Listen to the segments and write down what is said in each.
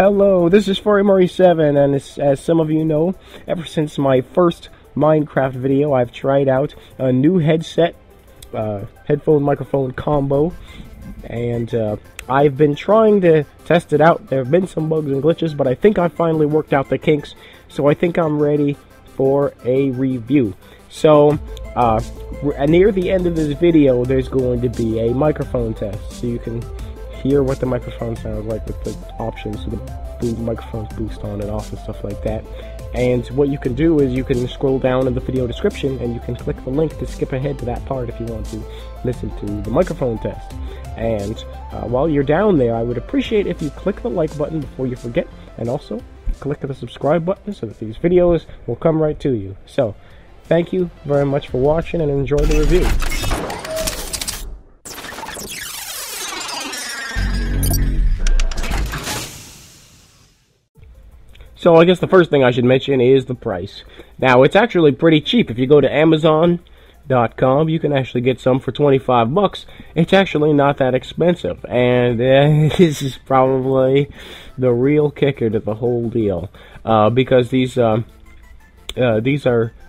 Hello, this is Furry7, and as some of you know, ever since my first Minecraft video, I've tried out a new headset, headphone microphone combo, and I've been trying to test it out. There have been some bugs and glitches, but I think I finally worked out the kinks, so I think I'm ready for a review. So, near the end of this video, there's going to be a microphone test, so you can hear what the microphone sounds like with the options, so the microphones boost on and off and stuff like that. And what you can do is you can scroll down in the video description and you can click the link to skip ahead to that part if you want to listen to the microphone test. And while you're down there, I would appreciate if you click the like button before you forget, and also click the subscribe button so that these videos will come right to you. So, thank you very much for watching and enjoy the review. So I guess the first thing I should mention is the price. Now, it's actually pretty cheap. If you go to Amazon.com, you can actually get some for 25 bucks. It's actually not that expensive. And this is probably the real kicker to the whole deal. Because these are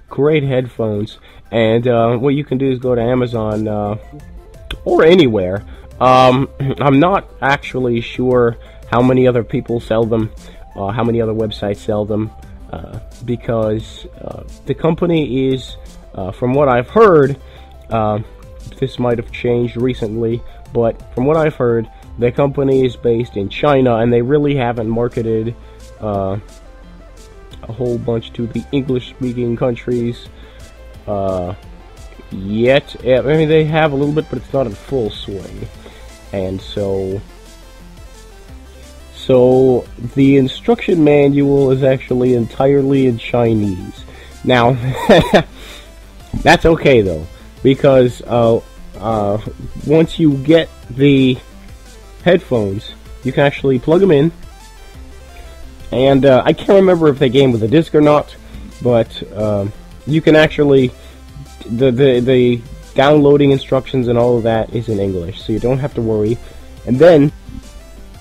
great headphones. And what you can do is go to Amazon or anywhere. I'm not actually sure how many other people sell them. How many other websites sell them, because the company is, from what I've heard, this might have changed recently, but from what I've heard, the company is based in China, and they really haven't marketed a whole bunch to the English-speaking countries yet. I mean, they have a little bit, but it's not in full swing, and so the instruction manual is actually entirely in Chinese. Now, that's okay though, because once you get the headphones, you can actually plug them in. And I can't remember if they came with a disc or not, but you can actually the downloading instructions and all of that is in English, so you don't have to worry. And then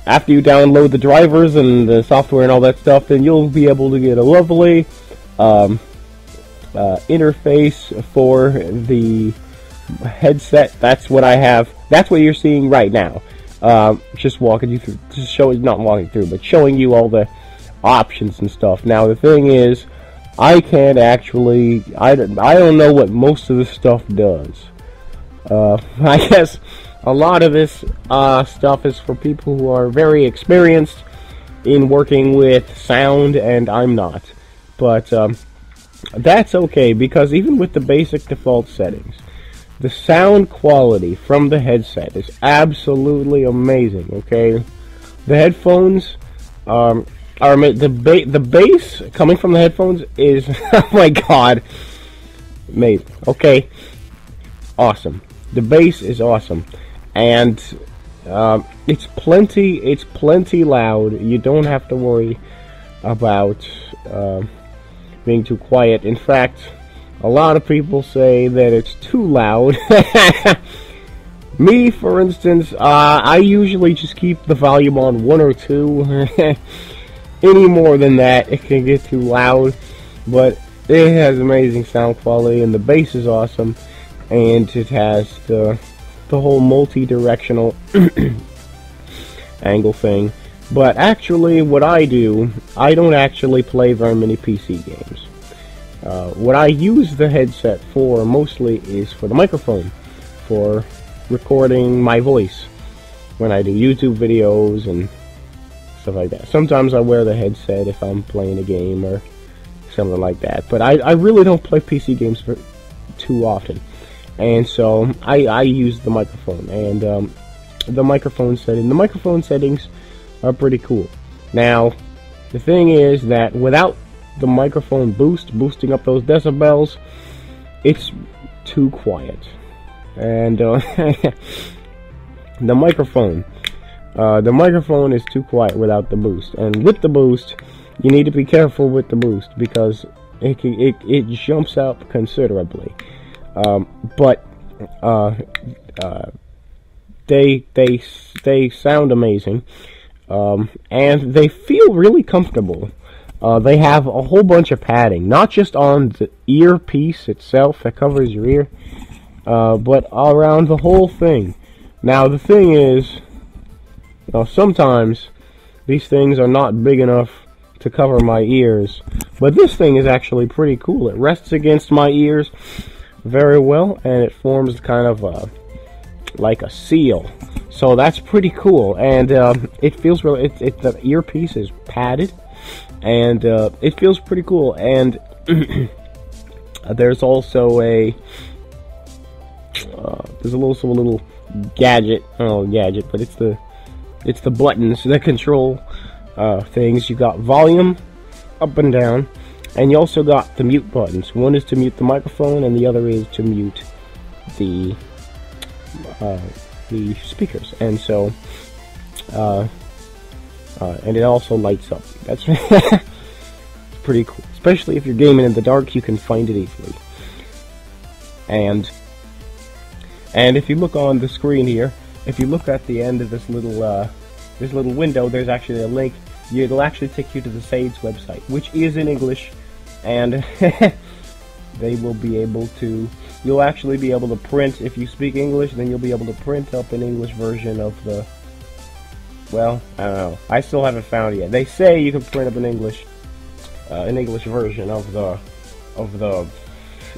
after you download the drivers and the software and all that stuff, then you'll be able to get a lovely interface for the headset. That's what I have. That's what you're seeing right now. Just walking you through, just showing, not walking through, but showing you all the options and stuff. Now the thing is, I can't actually, I don't know what most of this stuff does. I guess a lot of this stuff is for people who are very experienced in working with sound, and I'm not. But that's okay, because even with the basic default settings, the sound quality from the headset is absolutely amazing, okay? The headphones the bass coming from the headphones is, oh my god, amazing, okay? Awesome. The bass is awesome. And it's plenty loud. You don't have to worry about being too quiet. In fact, a lot of people say that it's too loud. Me, for instance, I usually just keep the volume on 1 or 2. Any more than that, it can get too loud. But it has amazing sound quality, and the bass is awesome, and it has the whole multi-directional angle thing. But actually, what I do, I don't actually play very many PC games. What I use the headset for mostly is for the microphone, for recording my voice when I do YouTube videos and stuff like that. Sometimes I wear the headset if I'm playing a game or something like that. But I really don't play PC games too often. And so I use the microphone, and the microphone settings are pretty cool. Now, the thing is that without the microphone boosting up those decibels, it's too quiet. And the microphone is too quiet without the boost. And with the boost, you need to be careful with the boost, because it jumps up considerably. But they sound amazing. and they feel really comfortable. They have a whole bunch of padding, not just on the earpiece itself that covers your ear, but around the whole thing. Now, the thing is, sometimes these things are not big enough to cover my ears, but this thing is actually pretty cool. It rests against my ears very well, and it forms kind of like a seal. So that's pretty cool, and it feels really. The earpiece is padded, and it feels pretty cool. And there's also a little gadget. Oh, gadget, but it's the buttons that control things. You got volume up and down, and you also got the mute buttons. One is to mute the microphone, and the other is to mute the speakers. And so and it also lights up. That's pretty cool, especially if you're gaming in the dark. You can find it easily. And if you look on the screen here, if you look at the end of this little window, there's actually a link. It'll actually take you to the SAID's website, which is in English, and they will be able to. You'll actually be able to print, if you speak English, then you'll be able to print up an English version of the. Well, I don't know. I still haven't found it yet. They say you can print up an English version of the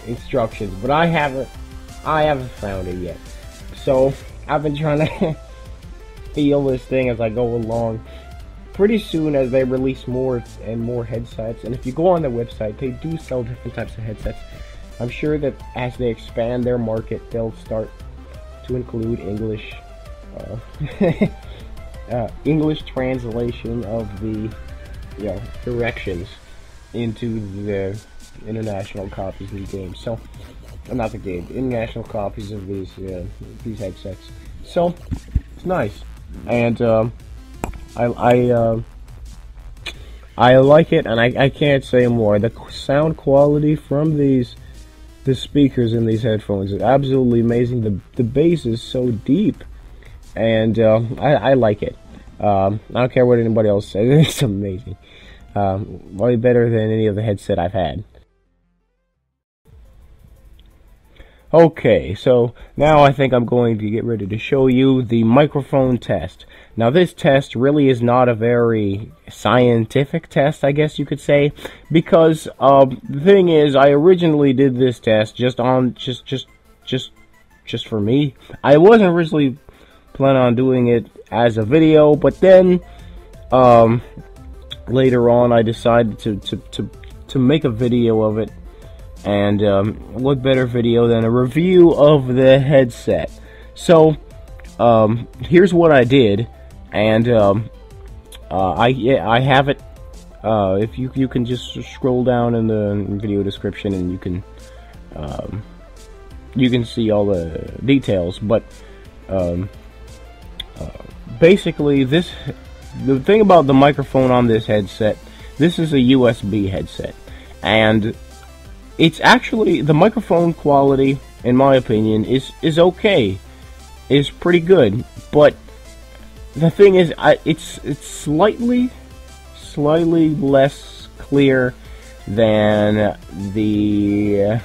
instructions, but I haven't found it yet. So I've been trying to feel this thing as I go along. Pretty soon, as they release more and more headsets, and if you go on their website, they do sell different types of headsets. I'm sure that as they expand their market, they'll start to include English English translation of the directions into the international copies of the game. So, not the game, international copies of these headsets. So it's nice, and I like it, and I can't say more. The sound quality from the speakers in these headphones is absolutely amazing. The bass is so deep, and I like it. I don't care what anybody else says. It's amazing. Way better than any of the headset I've had. Okay, so now I think I'm going to get ready to show you the microphone test. Now, this test really is not a very scientific test, I guess you could say, because the thing is, I originally did this test just for me. I wasn't originally planning on doing it as a video, but then later on I decided to make a video of it. And what better video than a review of the headset? So here's what I did, and I have it. If you can just scroll down in the video description, and you can see all the details. But basically, the thing about the microphone on this headset, this is a USB headset, and it's actually, the microphone quality, in my opinion, is okay. Is pretty good, but the thing is, it's slightly less clear than the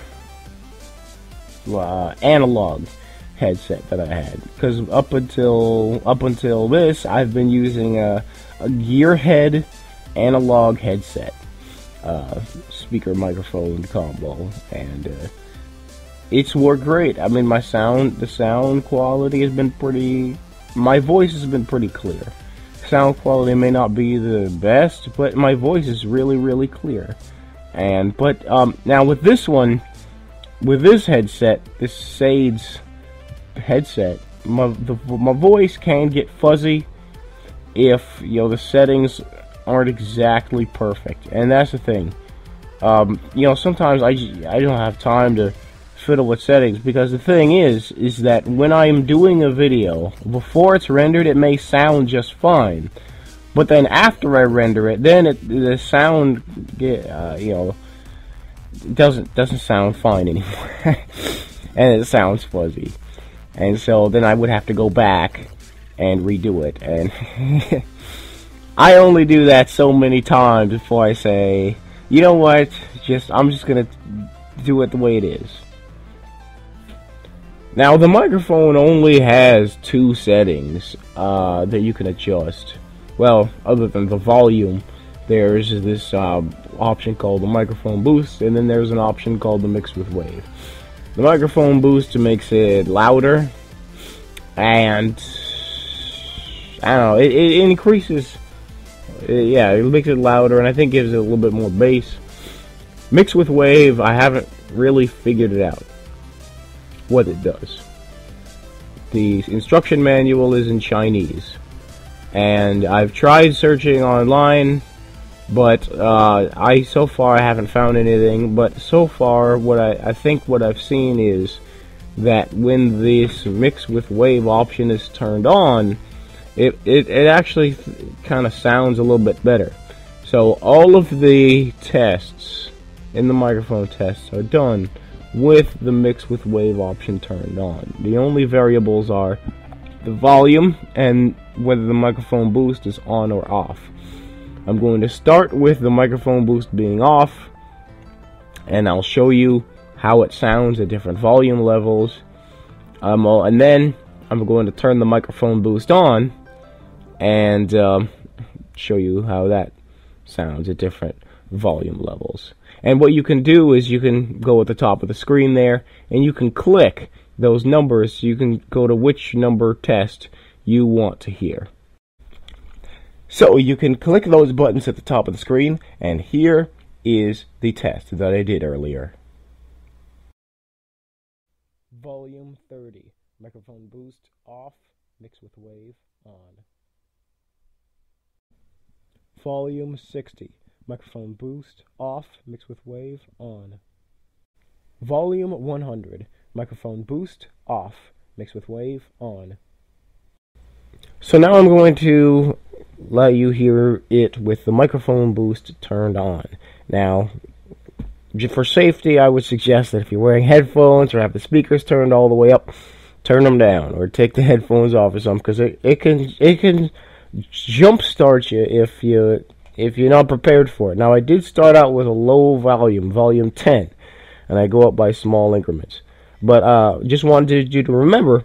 analog headset that I had. Because up until this, I've been using a Gearhead analog headset. Speaker microphone combo, and it's worked great. I mean, the sound quality has been pretty. My voice has been pretty clear. Sound quality may not be the best, but my voice is really clear. But now with this headset, this SAID's headset, my voice can get fuzzy if the settings aren't exactly perfect, and that's the thing. Sometimes I don't have time to fiddle with settings, because the thing is that when I'm doing a video, before it's rendered, it may sound just fine, but then after I render it, then the sound doesn't sound fine anymore, and it sounds fuzzy, and so then I would have to go back and redo it, and I only do that so many times before I say, you know what, I'm just gonna do it the way it is. Now the microphone only has 2 settings that you can adjust. Well, other than the volume, there's this option called the microphone boost, and then there's an option called the mix with wave. The microphone boost makes it louder, and I don't know, it increases, yeah, it makes it louder, and I think gives it a little bit more bass. Mix with wave, I haven't really figured it out what it does. The instruction manual is in Chinese, and I've tried searching online, but so far I haven't found anything. But so far, what I think what I've seen is that when this mix with wave option is turned on, it actually kind of sounds a little bit better. So all of the tests in the microphone tests are done with the mix with wave option turned on. The only variables are the volume and whether the microphone boost is on or off. I'm going to start with the microphone boost being off, and I'll show you how it sounds at different volume levels, and then I'm going to turn the microphone boost on and show you how that sounds at different volume levels. And what you can do is you can go at the top of the screen there, and you can click those numbers. You can go to which number test you want to hear. So you can click those buttons at the top of the screen, and here is the test that I did earlier. Volume 30, microphone boost off, mix with wave on. Volume 60, microphone boost off, mix with wave on. Volume 100, microphone boost off, mix with wave on. So now I'm going to let you hear it with the microphone boost turned on. Now, for safety, I would suggest that if you're wearing headphones or have the speakers turned all the way up, turn them down or take the headphones off or something, because it can jumpstart you if you're not prepared for it. Now, I did start out with a low volume 10, and I go up by small increments. But just wanted you to remember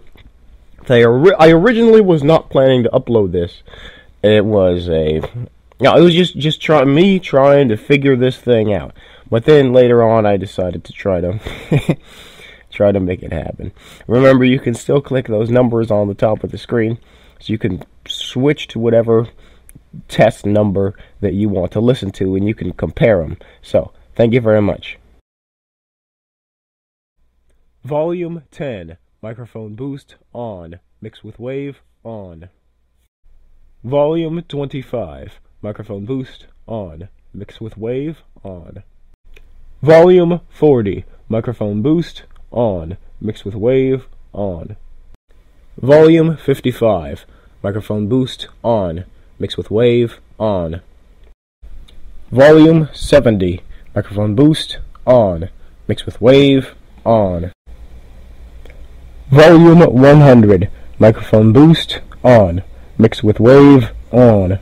that I originally was not planning to upload this. It was just trying to figure this thing out. But then later on, I decided to try to make it happen. Remember, you can still click those numbers on the top of the screen, so you can switch to whatever test number that you want to listen to, and you can compare them. So, thank you very much. Volume 10, microphone boost on, mix with wave on. Volume 25, microphone boost on, mix with wave on. Volume 40, microphone boost on, mix with wave on. Volume 55, microphone boost on, mix with wave on. Volume 70, microphone boost on, mix with wave on. Volume 100, microphone boost on, mix with wave on.